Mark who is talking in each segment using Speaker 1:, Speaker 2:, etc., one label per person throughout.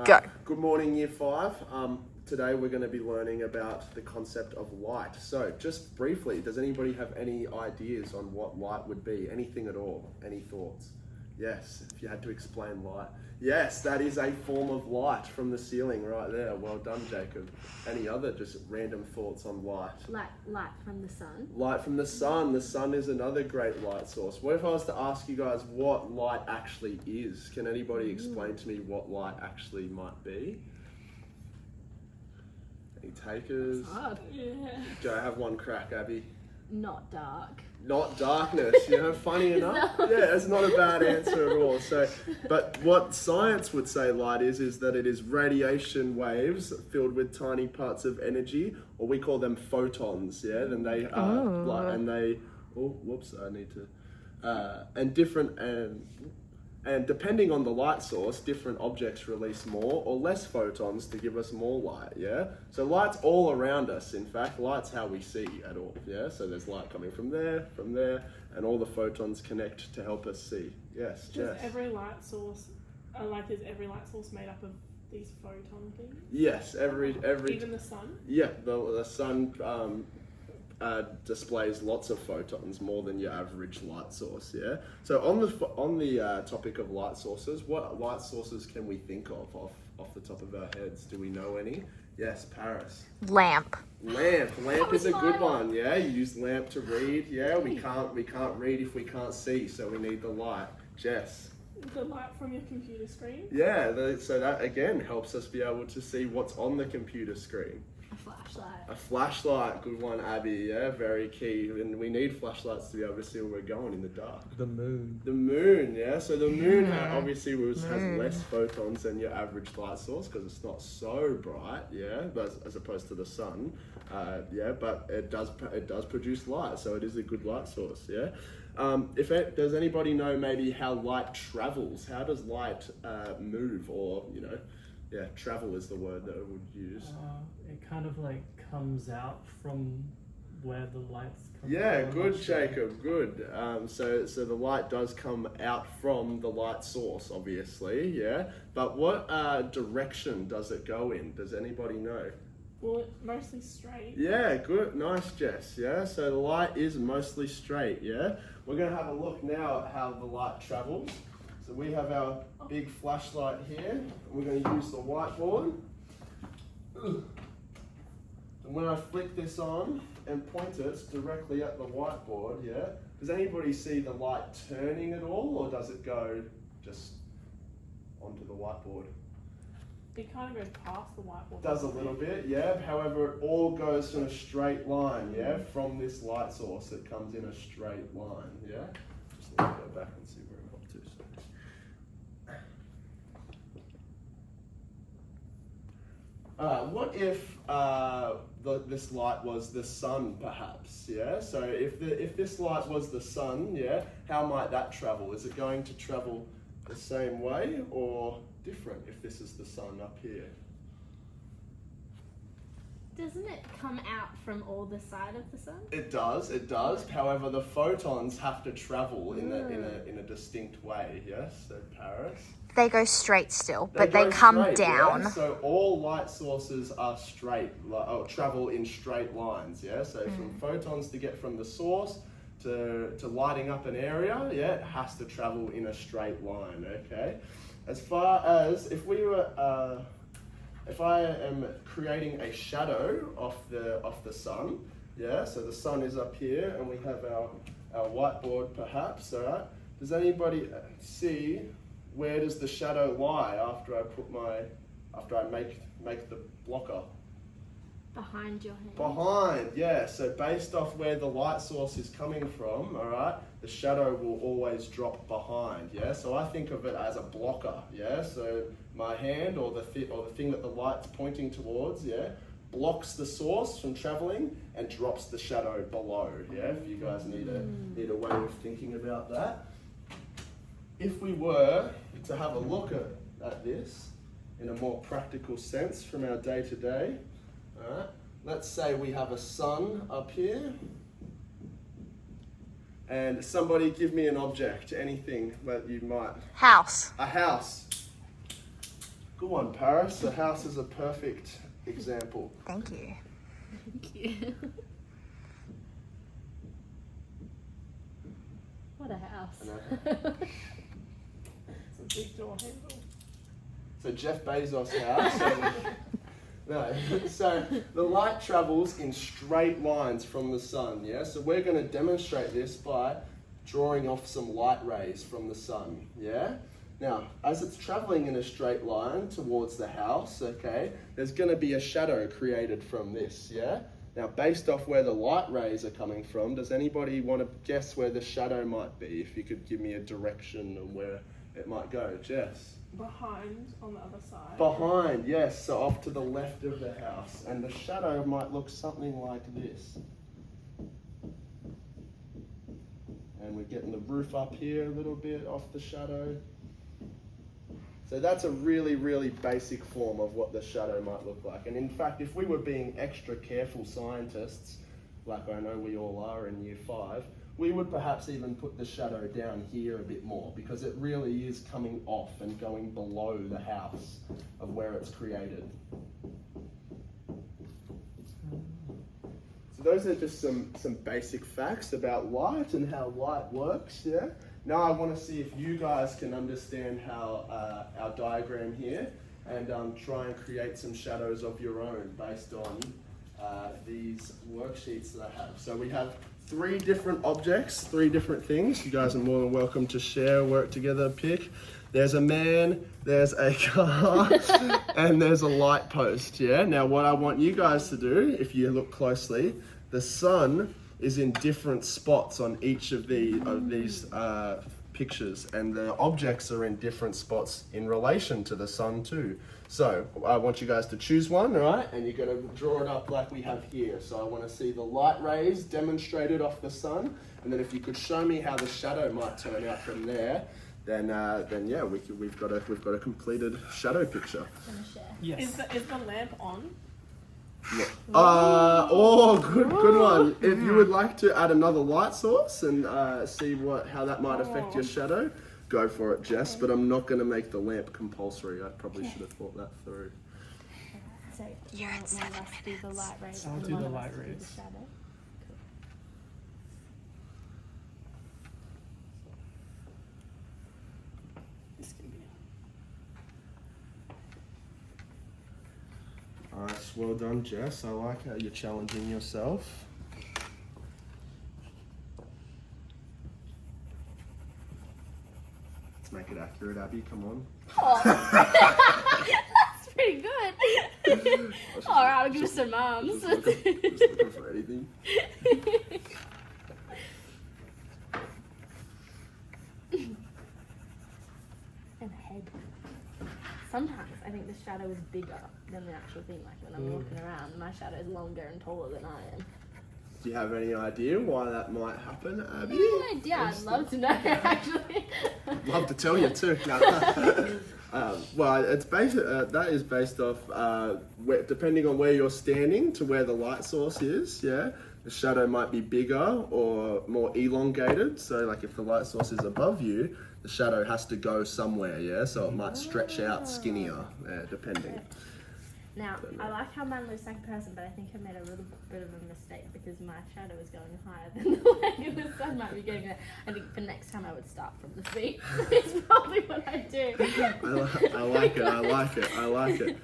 Speaker 1: Go.
Speaker 2: Good morning, Year 5. Today we're going to be learning about the concept of light. So, just briefly, does anybody have any ideas on what light would be? Anything at all? Any thoughts? Yes, if you had to explain light. Yes, that is a form of light from the ceiling right there. Well done, Jacob. Any other just random thoughts on light?
Speaker 3: Light from the sun.
Speaker 2: Light from the sun. The sun is another great light source. What if I was to ask you guys what light actually is? Can anybody explain to me what light actually might be? Any takers?
Speaker 3: It's hard.
Speaker 4: Yeah.
Speaker 2: Go have one crack, Abby.
Speaker 3: Not dark.
Speaker 2: Not darkness, funny enough. Yeah, it's not a bad answer at all. So, but what science would say light is that it is radiation waves filled with tiny parts of energy, or we call them photons, yeah? And they are, and depending on the light source, different objects release more or less photons to give us more light, yeah? So light's all around us, in fact. Light's how we see at all, yeah? So there's light coming from there, and all the photons connect to help us see. Yes, Jess?
Speaker 4: Is every light source made up of these photon things?
Speaker 2: Yes, every
Speaker 4: Even the sun?
Speaker 2: Yeah, the sun displays lots of photons, more than your average light source, yeah? So on the topic of light sources, what light sources can we think of off the top of our heads? Do we know any? Yes, Paris.
Speaker 1: Lamp.
Speaker 2: Lamp is a good one, yeah? You use lamp to read, yeah? We can't read if we can't see, so we need the light. Jess?
Speaker 4: The light from your computer screen?
Speaker 2: Yeah, so that again helps us be able to see what's on the computer screen.
Speaker 3: A flashlight.
Speaker 2: A flashlight, good one, Abby, yeah, very key. And we need flashlights to be able to see where we're going in the dark.
Speaker 5: The moon.
Speaker 2: The moon, yeah. So the moon obviously has less photons than your average light source because it's not so bright, yeah, but as opposed to the sun, yeah. But it does produce light, so it is a good light source, yeah. Does anybody know maybe how light travels? How does light move, or travel is the word that I would use.
Speaker 5: It kind of like comes out from where the lights come
Speaker 2: Yeah,
Speaker 5: from.
Speaker 2: good, Jacob, good. So the light does come out from the light source, obviously, yeah. But what direction does it go in? Does anybody know?
Speaker 4: Well, mostly straight.
Speaker 2: Yeah, good, nice, Jess. Yeah, so the light is mostly straight. Yeah, we're gonna have a look now at how the light travels. So we have our big flashlight here. We're going to use the whiteboard. And when I flick this on and point it directly at the whiteboard, yeah, does anybody see the light turning at all, or does it go just onto the whiteboard?
Speaker 4: It kind of goes past the whiteboard.
Speaker 2: Does a little bit, yeah. However, it all goes in a straight line, yeah. From this light source, it comes in a straight line, yeah. Just let me go back and see where I'm up to. What if this light was the sun, perhaps? Yeah. So if this light was the sun, yeah, how might that travel? Is it going to travel the same way or different if this is the sun up here?
Speaker 3: Doesn't it come out from all the side of the sun?
Speaker 2: It does. However, the photons have to travel in a distinct way. Yes. So Paris.
Speaker 1: They go straight still, but they come
Speaker 2: straight,
Speaker 1: down.
Speaker 2: Yeah? So all light sources are straight, travel in straight lines. Yeah. So from photons to get from the source to lighting up an area, yeah, it has to travel in a straight line. Okay. As far as if I am creating a shadow off the sun, yeah. So the sun is up here, and we have our whiteboard, perhaps. All right. Does anybody see? Where does the shadow lie after I make the blocker?
Speaker 3: Behind your hand.
Speaker 2: Behind, yeah. So based off where the light source is coming from, all right, the shadow will always drop behind, yeah. So I think of it as a blocker, yeah. So my hand or the thing that the light's pointing towards, yeah, blocks the source from traveling and drops the shadow below, yeah. If you guys need a way of thinking about that. If we were to have a look at this in a more practical sense from our day-to-day, all right, let's say we have a sun up here, and somebody give me an object, anything that you might.
Speaker 1: House.
Speaker 2: A house. Good one, Paris. The house is a perfect example.
Speaker 1: Thank you.
Speaker 3: Thank you. What a house.
Speaker 2: I know.
Speaker 4: It's a big door handle.
Speaker 2: So Jeff Bezos' house. No, so the light travels in straight lines from the sun, yeah? So we're going to demonstrate this by drawing off some light rays from the sun, yeah? Now, as it's traveling in a straight line towards the house, okay, there's going to be a shadow created from this, yeah? Now, based off where the light rays are coming from, does anybody want to guess where the shadow might be? If you could give me a direction on where it might go, Jess?
Speaker 4: Behind on the other side.
Speaker 2: Behind, yes, so off to the left of the house. And the shadow might look something like this. And we're getting the roof up here a little bit off the shadow. So that's a really, really basic form of what the shadow might look like. And in fact, if we were being extra careful scientists, like I know we all are in year 5, we would perhaps even put the shadow down here a bit more, because it really is coming off and going below the house of where it's created. So those are just some basic facts about light and how light works, yeah? Now I want to see if you guys can understand how our diagram here, and try and create some shadows of your own based on these worksheets that I have. So we have 3 different objects, 3 different things. You guys are more than welcome to share, work together, pick. There's a man, there's a car, and there's a light post, yeah? Now what I want you guys to do, if you look closely, the sun is in different spots on each of these pictures, and the objects are in different spots in relation to the sun too. So I want you guys to choose one, all right? And you're going to draw it up like we have here. So I want to see the light rays demonstrated off the sun, and then if you could show me how the shadow might turn out from there, then yeah, we've got a completed shadow picture.
Speaker 5: Yes.
Speaker 4: Is the lamp on?
Speaker 2: Yeah. Good one. If you would like to add another light source and see how that might affect your shadow, go for it, Jess. But I'm not going to make the lamp compulsory. I probably should have thought that through.
Speaker 3: So
Speaker 1: You're at 7
Speaker 3: do the light rays.
Speaker 5: I'll
Speaker 3: and
Speaker 5: do
Speaker 3: one
Speaker 5: the
Speaker 3: of us
Speaker 5: light
Speaker 3: do the
Speaker 5: rays.
Speaker 3: shadow.
Speaker 4: This can be
Speaker 2: Nice, well done, Jess. I like how you're challenging yourself. Let's make it accurate, Abby. Come on.
Speaker 3: That's pretty good. All right, I'll give you some arms.
Speaker 2: Just looking for anything.
Speaker 3: And head. Sometimes I think the shadow is bigger than the actual thing. Like when I'm walking around, my shadow is longer and taller than I am.
Speaker 2: Do you have any idea why that might happen, Abby?
Speaker 3: No idea. I'd love to know actually.
Speaker 2: Love to tell you too. Well, it's that is based off depending on where you're standing to where the light source is. Yeah, the shadow might be bigger or more elongated. So, like if the light source is above you, the shadow has to go somewhere. Yeah, so it might stretch out skinnier, depending.
Speaker 3: Now, I like how mine looks like a person, but I think I made a little bit of a mistake because my shadow is going higher than the leg and the sun might be getting there. I think for next time I would start from the feet. It's probably what I do.
Speaker 2: I like it.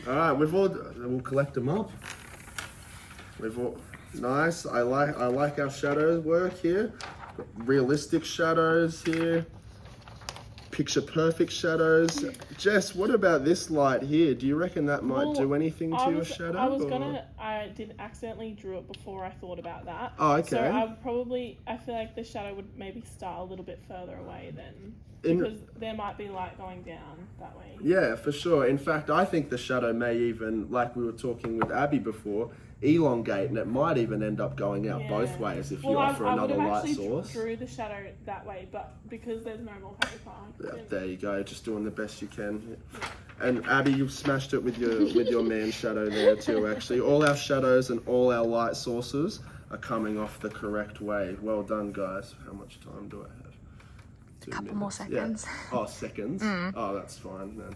Speaker 2: All right, we'll collect them up. Nice. I like our shadows work here. Realistic shadows here. Picture perfect shadows. Jess, what about this light here? Do you reckon that might do anything to your shadow?
Speaker 4: I did accidentally drew it before I thought about that.
Speaker 2: Oh, okay.
Speaker 4: So I feel like the shadow would maybe start a little bit further away then. Because there might be light going down that way.
Speaker 2: Yeah, for sure. In fact, I think the shadow may even, like we were talking with Abby before, elongate, and it might even end up going out both ways if you offer another light source.
Speaker 4: I drew the shadow that way, but because there's no more paper.
Speaker 2: There you go, just doing the best you can. And Abby, you've smashed it with your man shadow there too. Actually, all our shadows and all our light sources are coming off the correct way. Well done, guys. How much time do I have?
Speaker 1: A couple more seconds.
Speaker 2: Yeah. Oh, seconds. Oh, that's fine then.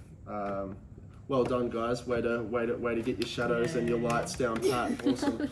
Speaker 2: Well done, guys. Way to get your shadows and your lights down pat. Awesome.